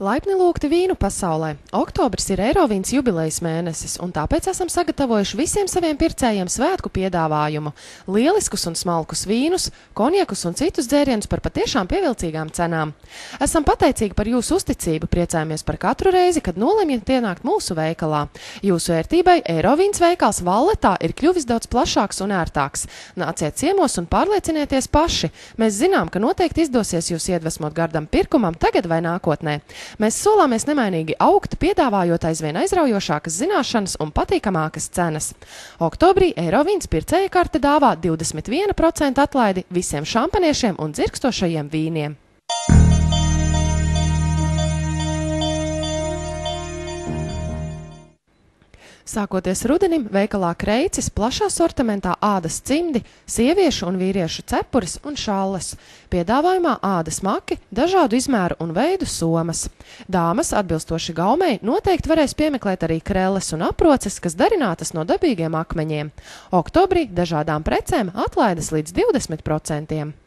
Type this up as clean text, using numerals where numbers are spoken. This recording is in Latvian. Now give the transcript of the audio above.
Laipni lūgti vīnu pasaulē. Oktobris ir Eirovīns jubilejas mēnesis, un tāpēc esam sagatavojuši visiem saviem pircējiem svētku piedāvājumu. Lieliskus un smalkus vīnus, konjakus un citus dzērienus par patiešām pievilcīgām cenām. Esam pateicīgi par jūsu uzticību, priecājamies par katru reizi, kad nolemjat ienākt mūsu veikalā. Jūsu ērtībai Eirovīns veikals Valletā ir kļuvis daudz plašāks un ērtāks. Nāciet ciemos un pārliecinieties paši. Mēs zinām, ka noteikti izdosies jūs iedvesmot gardam pirkumam tagad vai nākotnē. Mēs solāmies nemainīgi augt, piedāvājot aizvien aizraujošākas zināšanas un patīkamākas cenas. Oktobrī Eirovīns pircēja karte dāvā 21% atlaidi visiem šampaniešiem un dzirkstošajiem vīniem. Sākoties rudenim, veikalā Kreicis plašā sortimentā ādas cimdi, sieviešu un vīriešu cepures un šalles. Piedāvājumā ādas maki, dažādu izmēru un veidu somas. Dāmas, atbilstoši gaumei, noteikti varēs piemeklēt arī krelles un aproces, kas darinātas no dabīgiem akmeņiem. Oktobrī dažādām precēm atlaides līdz 20%.